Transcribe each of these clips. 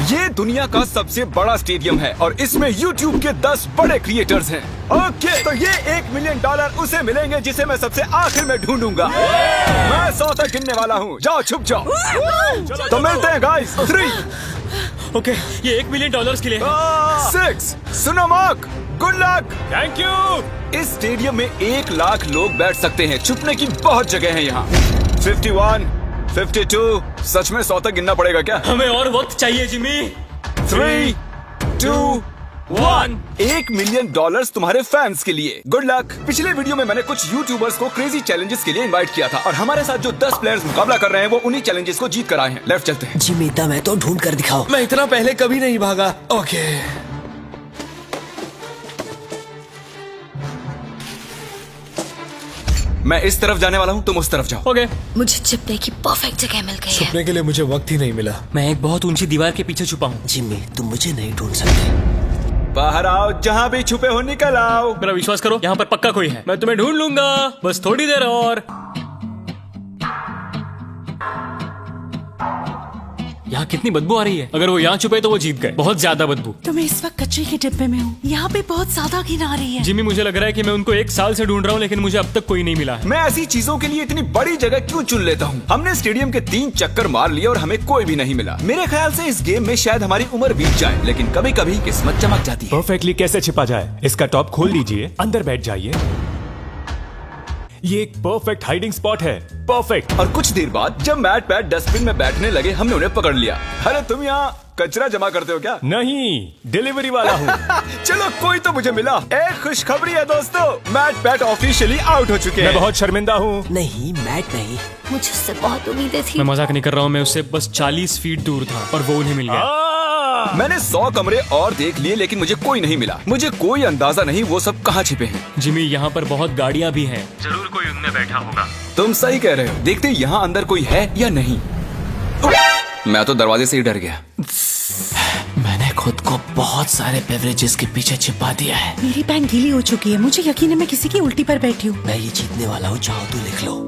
ये दुनिया का सबसे बड़ा स्टेडियम है और इसमें YouTube के 10 बड़े क्रिएटर्स हैं। ओके, तो ये $1 मिलियन उसे मिलेंगे जिसे मैं सबसे आखिर में ढूंढूंगा। मैं 100 तक गिनने वाला हूँ। जाओ छुप जाओ। तो मिलते हैं गाइस। 3 ओके, ये $1 मिलियन के लिए। 6 सुनो mark, good luck. Thank you. इस स्टेडियम में 1 लाख लोग बैठ सकते हैं। छुपने की बहुत जगह है यहाँ। 51, 52, सच में 100 तक गिनना पड़ेगा क्या? हमें और वक्त चाहिए जिमी। 3, 2, 1। $1 मिलियन तुम्हारे फैंस के लिए। Good luck. पिछले वीडियो में मैंने कुछ यूट्यूबर्स को क्रेजी चैलेंजेस के लिए इनवाइट किया था और हमारे साथ जो 10 प्लेयर्स मुकाबला कर रहे हैं वो उन्हीं चैलेंजेस को जीत कर आए हैं। लेफ्ट चलते हैं। जिमी मैं तो ढूंढ कर दिखाओ। मैं इतना पहले कभी नहीं भागा। ओके, मैं इस तरफ जाने वाला हूँ, तुम उस तरफ जाओ। ओके। मुझे छिपने की परफेक्ट जगह मिल गई है। छुपने के लिए मुझे वक्त ही नहीं मिला। मैं एक बहुत ऊंची दीवार के पीछे छुपा हूँ। जिमी तुम मुझे नहीं ढूंढ सकते। बाहर आओ, जहाँ भी छुपे हो निकल आओ। मेरा विश्वास करो, यहाँ पर पक्का कोई है। मैं तुम्हें ढूंढ लूंगा, बस थोड़ी देर और। यहाँ कितनी बदबू आ रही है। अगर वो यहाँ छुपे तो वो जीत गए। बहुत ज्यादा बदबू। तो मैं इस वक्त कचरे के डिब्बे में हूँ। यहाँ पे बहुत ज्यादा घिन आ रही है। जिमी मुझे लग रहा है कि मैं उनको 1 साल से ढूंढ रहा हूँ लेकिन मुझे अब तक कोई नहीं मिला है। मैं ऐसी चीजों के लिए इतनी बड़ी जगह क्यों चुन लेता हूँ? हमने स्टेडियम के 3 चक्कर मार लिए और हमें कोई भी नहीं मिला। मेरे ख्याल से इस गेम में शायद हमारी उम्र बीत जाए, लेकिन कभी कभी किस्मत चमक जाती है। परफेक्टली कैसे छिपा जाए? इसका टॉप खोल लीजिए, अंदर बैठ जाइए। ये एक परफेक्ट हाइडिंग स्पॉट है। परफेक्ट। और कुछ देर बाद जब मैट पैट डस्टबिन में बैठने लगे, हमने उन्हें पकड़ लिया। अरे तुम यहाँ कचरा जमा करते हो क्या? नहीं, डिलीवरी वाला हूँ। चलो कोई तो मुझे मिला। एक खुशखबरी है दोस्तों, मैट पैट ऑफिशियली आउट हो चुके हैं। मैं बहुत शर्मिंदा हूँ। नहीं मैट नहीं। मुझे उससे बहुत उम्मीदें थी। मैं मजाक नहीं कर रहा हूँ, मैं उससे बस 40 फीट दूर था और वो उन्हें मिल गया। मैंने 100 कमरे और देख लिए लेकिन मुझे कोई नहीं मिला। मुझे कोई अंदाजा नहीं वो सब कहाँ छिपे हैं। जिमी यहाँ पर बहुत गाड़ियाँ भी हैं। जरूर कोई उनमें बैठा होगा। तुम सही कह रहे हो। देखते यहाँ अंदर कोई है या नहीं। मैं तो दरवाजे से ही डर गया। मैंने खुद को बहुत सारे बेवरेजेस के पीछे छिपा दिया है। मेरी पैंट गीली हो चुकी है। मुझे यकीन है मैं किसी की उल्टी पर बैठी हूँ। मैं ये जीतने वाला हूँ, चाहो तो लिख लो।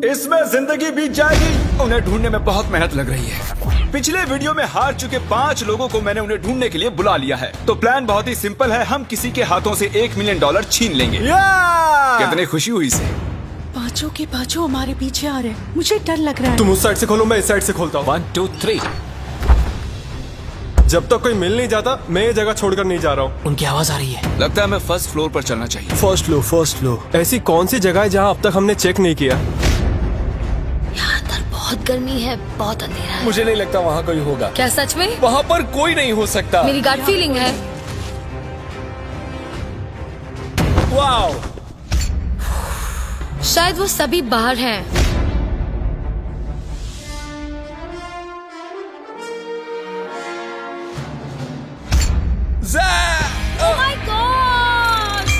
इसमें जिंदगी बीत जाएगी। उन्हें ढूंढने में बहुत मेहनत लग रही है। पिछले वीडियो में हार चुके 5 लोगों को मैंने उन्हें ढूंढने के लिए बुला लिया है। तो प्लान बहुत ही सिंपल है, हम किसी के हाथों से $1 मिलियन छीन लेंगे। कितनी खुशी हुई से। पांचों के पांचों हमारे पीछे आ रहे हैं। मुझे डर लग रहा है। तुम उस साइड से खोलो, मैं इस साइड से खोलता हूँ। 1, 2, 3। जब तक कोई मिल नहीं जाता मैं ये जगह छोड़कर नहीं जा रहा हूँ। उनकी आवाज आ रही है। लगता है हमें फर्स्ट फ्लोर पर चलना चाहिए। First floor. ऐसी कौन सी जगह है जहाँ अब तक हमने चेक नहीं किया? यहाँ अंदर बहुत गर्मी है, बहुत अंधेरा है। मुझे नहीं लगता वहाँ कोई होगा। क्या सच में? वहाँ पर कोई नहीं हो सकता। मेरी गट फीलिंग है। वाओ, शायद वो सभी बाहर हैं।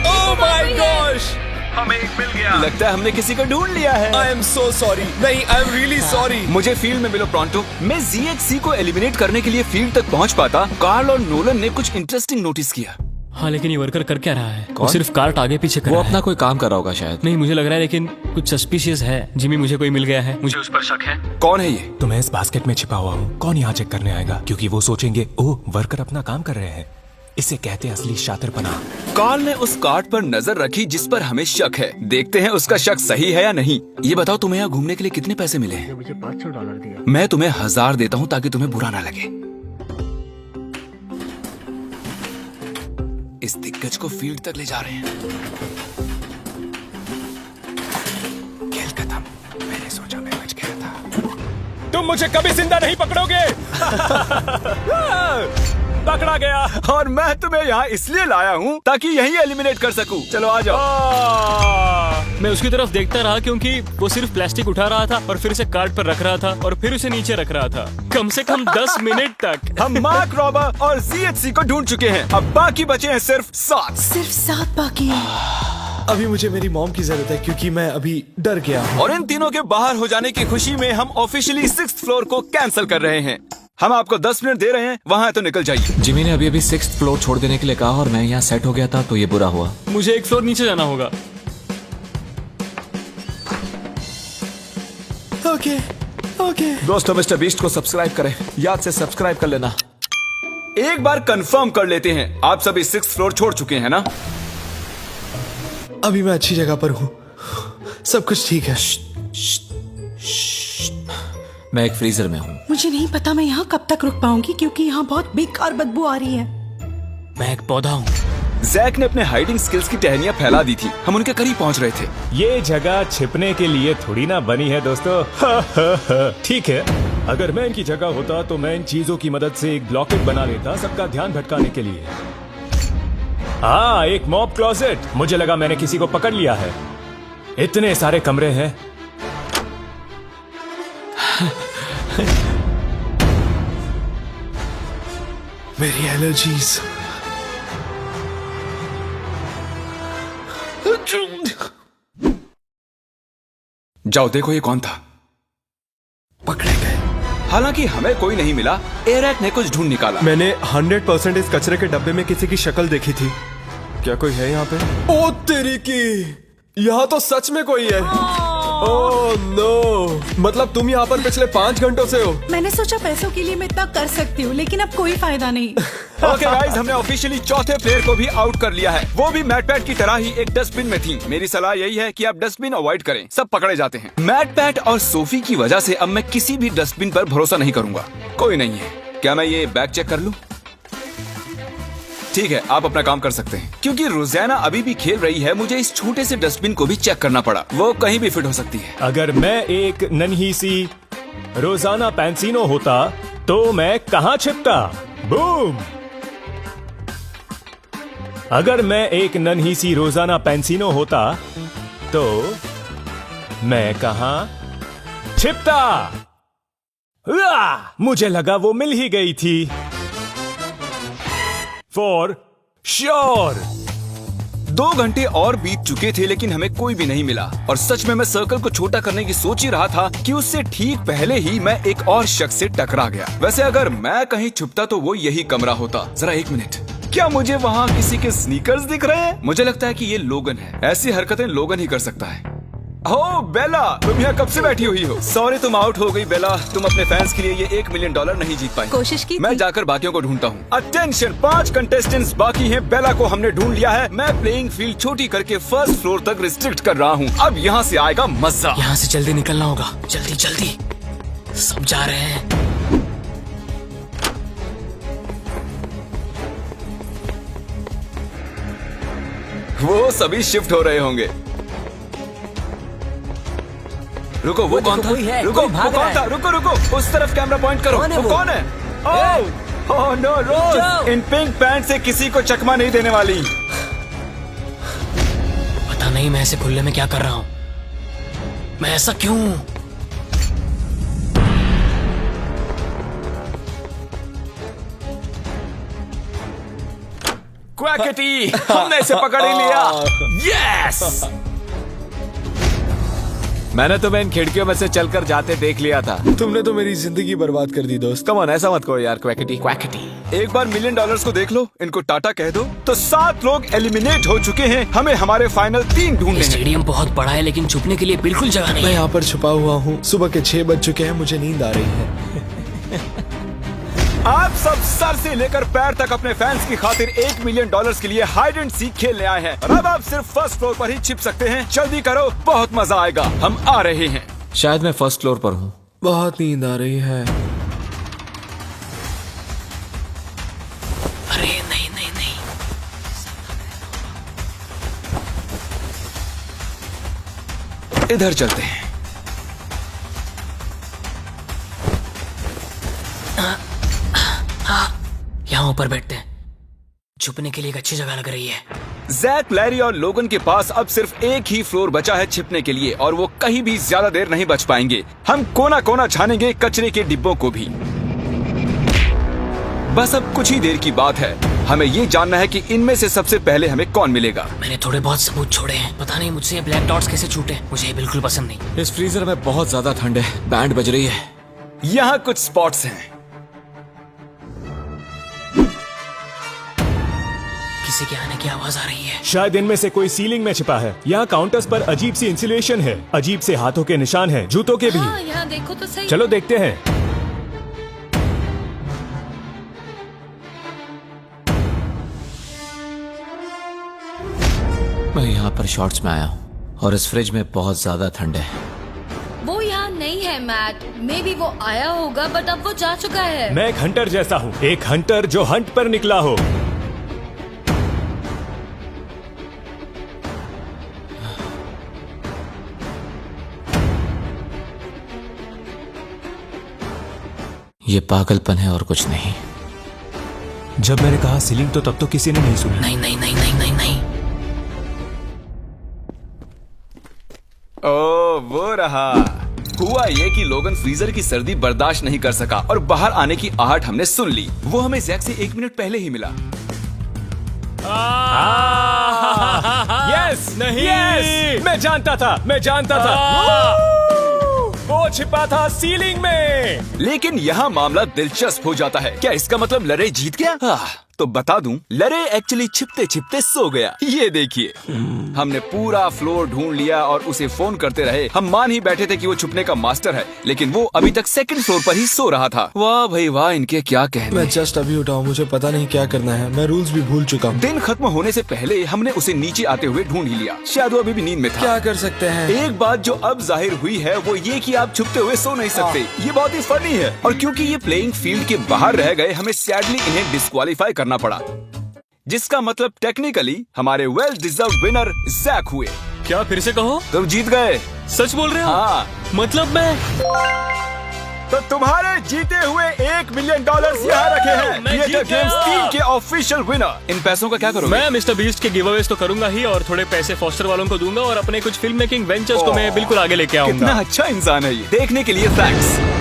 ओह माय गॉश, हमें एक मिल गया। लगता है हमने किसी को ढूंढ लिया है। I am so sorry. नहीं, आई एम रियली सॉरी। मुझे फील्ड में मिलो प्रोंटो। मैं ZHC को एलिमिनेट करने के लिए फील्ड तक पहुंच पाता। कार्ल और नोलन ने कुछ इंटरेस्टिंग नोटिस किया। हाँ, लेकिन ये वर्कर कर क्या रहा है? वो सिर्फ कार्ट आगे पीछे कर रहा है। कोई काम कर रहा होगा शायद। नहीं, मुझे लग रहा है लेकिन कुछ सस्पिशियस है। जिमी मुझे कोई मिल गया है, मुझे उस पर शक है। कौन है ये? तो मैं इस बास्केट में छिपा हुआ हूँ। कौन यहाँ चेक करने आएगा? क्योंकि वो सोचेंगे ओह वर्कर अपना काम कर रहे हैं। इसे कहते हैं असली शातिरपना। कार्ल ने उस कार्ड पर नजर रखी जिस पर हमें शक है। देखते हैं उसका शक सही है या नहीं। ये बताओ तुम्हें यहाँ घूमने के लिए कितने पैसे मिले हैं? मुझे $500 दिया। मैं तुम्हें 1000 देता हूँ ताकि तुम्हें बुरा ना लगे। इस दिग्गज को फील्ड तक ले जा रहे हैं। खेल खत्म। मैंने सोचा मैं बच गया था। तुम मुझे कभी जिंदा नहीं पकड़ोगे। पकड़ा गया। और मैं तुम्हें यहाँ इसलिए लाया हूँ ताकि यहीं एलिमिनेट कर सकूं। चलो आ जाओ। मैं उसकी तरफ देखता रहा क्योंकि वो सिर्फ प्लास्टिक उठा रहा था और फिर उसे कार्ट पर रख रहा था और फिर उसे नीचे रख रहा था, कम से कम 10 मिनट तक। हम मार्क रॉबर और ZHC को ढूंढ चुके हैं। अब बाकी बचे हैं सिर्फ 7। सिर्फ 7 बाकी है। अभी मुझे मेरी मॉम की जरूरत है क्योंकि मैं अभी डर गया हूँ। और इन तीनों के बाहर हो जाने की खुशी में हम ऑफिशियली 6th फ्लोर को कैंसिल कर रहे हैं। हम आपको 10 मिनट दे रहे हैं, वहाँ है तो निकल जाइए। जिमी ने अभी 6th फ्लोर छोड़ देने के लिए कहा और मैं यहाँ सेट हो गया था तो ये बुरा हुआ। मुझे 1 फ्लोर नीचे जाना होगा। Okay, okay. दोस्तों मिस्टर बीस्ट को सब्सक्राइब करें, याद से सब्सक्राइब कर लेना। एक बार कंफर्म कर लेते हैं, आप सभी 6th फ्लोर छोड़ चुके हैं ना? अभी मैं अच्छी जगह पर हूँ, सब कुछ ठीक है। मैं एक फ्रीजर में हूँ। मुझे नहीं पता मैं यहाँ कब तक रुक पाऊंगी क्योंकि यहाँ बहुत बेकार बदबू आ रही है। मैं एक पौधा हूँ। जैक ने अपने हाइडिंग स्किल्स की टहनियां फैला दी थी, हम उनके करीब पहुंच रहे थे। ये जगह छिपने के लिए थोड़ी ना बनी है दोस्तों। ठीक है, अगर मैं इनकी जगह होता तो मैं इन चीजों की मदद से एक ब्लॉकेट बना लेता सबका ध्यान भटकाने के लिए। हाँ, एक मॉब क्लोजेट। मुझे लगा मैंने किसी को पकड़ लिया है। इतने सारे कमरे हैं। मेरी एलर्जीज। जाओ देखो ये कौन था। पकड़े गए। हालांकि हमें कोई नहीं मिला, एरैक ने कुछ ढूंढ निकाला। मैंने 100% इस कचरे के डब्बे में किसी की शक्ल देखी थी। क्या कोई है यहाँ पे? ओ तेरी की, यहाँ तो सच में कोई है। ओह नो, मतलब तुम यहाँ पर पिछले 5 घंटों से हो। मैंने सोचा पैसों के लिए मैं इतना कर सकती हूँ, लेकिन अब कोई फायदा नहीं। ओके गाइस, हमने ऑफिशियली चौथे प्लेयर को भी आउट कर लिया है। वो भी मैट पैट की तरह ही एक डस्टबिन में थी। मेरी सलाह यही है कि आप डस्टबिन अवॉइड करें, सब पकड़े जाते हैं। मैट पैट और सोफी की वजह से अब मैं किसी भी डस्टबिन पर भरोसा नहीं करूंगा। कोई नहीं है। क्या मैं ये बैग चेक कर लूं? ठीक है, आप अपना काम कर सकते हैं। क्योंकि रोजाना अभी भी खेल रही है, मुझे इस छोटे से डस्टबिन को भी चेक करना पड़ा। वो कहीं भी फिट हो सकती है। अगर मैं एक नन्ही सी रोजाना पैंसिनो होता तो मैं कहाँ छिपता? बूम! अगर मैं एक नन्ही सी रोजाना पैंसिनो होता तो मैं कहाँ छिपता? मुझे लगा वो मिल ही गई थी। For sure. 2 घंटे और बीत चुके थे लेकिन हमें कोई भी नहीं मिला। और सच में मैं सर्कल को छोटा करने की सोच ही रहा था कि उससे ठीक पहले ही मैं एक और शख्स से टकरा गया। वैसे अगर मैं कहीं छुपता तो वो यही कमरा होता। जरा 1 मिनट, क्या मुझे वहाँ किसी के स्नीकर्स दिख रहे हैं? मुझे लगता है कि ये लोगन है। ऐसी हरकतें लोगन ही कर सकता है। ओह बेला, तुम यहाँ कब से बैठी हुई हो? सॉरी तुम आउट हो गई बेला। तुम अपने फैंस के लिए ये $1 मिलियन नहीं जीत पाई। कोशिश की मैं थी। जाकर बाकियों को ढूंढता हूँ। अटेंशन, 5 कंटेस्टेंट्स बाकी हैं। बेला को हमने ढूंढ लिया है। मैं प्लेइंग फील्ड छोटी करके 1st फ्लोर तक रिस्ट्रिक्ट कर रहा हूँ। अब यहाँ से आएगा मजा। यहाँ से जल्दी निकलना होगा। जल्दी जल्दी, सब जा रहे हैं। वो सभी शिफ्ट हो रहे होंगे। रुको, वो कौन था? रुको, वो कौन था? रुको रुको, उस तरफ कैमरा पॉइंट करो। वो कौन है? ओह नो, रोज इन पिंक पैंट से किसी को चकमा नहीं देने वाली। पता नहीं मैं ऐसे खुले में क्या कर रहा हूँ। मैं ऐसा क्यों? क्वैकेटी, हमने इसे पकड़ ही लिया। यस! मैंने तुम्हें इन खिड़कियों में से चलकर जाते देख लिया था। तुमने तो मेरी जिंदगी बर्बाद कर दी दोस्त। कम ऑन, ऐसा मत करो यार। क्वैकेटी एक बार $1 मिलियन को देख लो, इनको टाटा कह दो। तो 7 लोग एलिमिनेट हो चुके हैं। हमें हमारे फाइनल 3 ढूंढने हैं। स्टेडियम बहुत बड़ा है लेकिन छुपने के लिए बिल्कुल जगह नहीं मैं है। यहाँ पर छुपा हुआ हूँ। सुबह के 6 बज चुके हैं, मुझे नींद आ रही है। आप सब सर से लेकर पैर तक अपने फैंस की खातिर $1 मिलियन के लिए हाइड एंड सीक खेलने आए हैं। और अब आप सिर्फ 1st फ्लोर पर ही छिप सकते हैं। जल्दी करो, बहुत मजा आएगा। हम आ रहे हैं। शायद मैं 1st फ्लोर पर हूँ। बहुत नींद आ रही है। अरे नहीं नहीं नहीं, इधर चलते हैं। यहाँ ऊपर बैठते हैं। छुपने के लिए एक अच्छी जगह लग रही है। जैक, लैरी और लोगन के पास अब सिर्फ एक ही फ्लोर बचा है छिपने के लिए, और वो कहीं भी ज्यादा देर नहीं बच पाएंगे। हम कोना कोना छानेंगे, कचरे के डिब्बों को भी। बस अब कुछ ही देर की बात है। हमें ये जानना है कि इनमें से सबसे पहले हमें कौन मिलेगा। मैंने थोड़े बहुत सबूत छोड़े हैं। पता नहीं मुझसे ये ब्लैक डॉट्स कैसे छूटे। मुझे ये बिल्कुल पसंद नहीं। इस फ्रीजर में बहुत ज्यादा ठंड है। बैंड बज रही है। यहाँ कुछ स्पॉट्स हैं। किसी किसी के आने की आवाज आ रही है। शायद इनमें से कोई सीलिंग में छिपा है। यहाँ काउंटर्स पर अजीब सी इंसुलेशन है, अजीब से हाथों के निशान हैं, जूतों के भी। हाँ, यहाँ देखो तो सही। चलो देखते हैं। मैं यहाँ पर शॉर्ट्स में आया हूँ और इस फ्रिज में बहुत ज्यादा ठंड है। वो यहाँ नहीं है मैट, मे बी वो आया होगा बट अब वो जा चुका है। मैं एक हंटर जैसा हूँ, एक हंटर जो हंट पर निकला हो। ये पागलपन है और कुछ नहीं। जब मैंने कहा सीलिंग तो तब तो किसी ने नहीं सुना। नहीं नहीं नहीं नहीं नहीं नहीं। ओ वो रहा। हुआ ये कि लोगन फ्रीजर की सर्दी बर्दाश्त नहीं कर सका और बाहर आने की आहट हमने सुन ली। वो हमें जैक से 1 मिनट पहले ही मिला। यस नहीं, यस मैं जानता था, वो छिपा था सीलिंग में। लेकिन यहाँ मामला दिलचस्प हो जाता है। क्या इसका मतलब लरे जीत गया? तो बता दूं, लरे एक्चुअली छिपते छिपते सो गया। ये देखिए, हमने पूरा फ्लोर ढूंढ लिया और उसे फोन करते रहे। हम मान ही बैठे थे कि वो छुपने का मास्टर है, लेकिन वो अभी तक 2nd फ्लोर पर ही सो रहा था। वाह भाई वाह, इनके क्या कहने। मैं जस्ट अभी उठा हूँ, मुझे पता नहीं क्या करना है। मैं रूल्स भी भूल चुका हूँ। दिन खत्म होने से पहले हमने उसे नीचे आते हुए ढूंढ ही लिया। शायद वो अभी भी नींद में था। क्या कर सकते हैं? एक बात जो अब जाहिर हुई है वो ये कि आप छुपते हुए सो नहीं सकते। ये बहुत ही फनी है। और क्योंकि ये प्लेइंग फील्ड के बाहर रह गए, हमें सैडली इन्हें डिस्क्वालीफाई करना पड़ा, जिसका मतलब टेक्निकली हमारे वेल डिजर्व विनर जैक हुए। क्या फिर से कहो? तुम जीत गए। सच बोल रहे हो? हाँ। मतलब मैं तो तुम्हारे जीते हुए $1 मिलियन यहाँ रखे हैं। मैं ये जीत गेम्स गया। 3 के ऑफिशियल विनर। इन पैसों का क्या करोगे? मैं मिस्टर बीस्ट के गिवअवेज तो करूंगा ही, और थोड़े पैसे फॉस्टर वालों को दूंगा, और अपने कुछ फिल्म मेकिंग वेंचर्स को मैं बिल्कुल आगे लेके कितना आऊंगा। अच्छा इंसान है ये। देखने के लिए थैंक्स।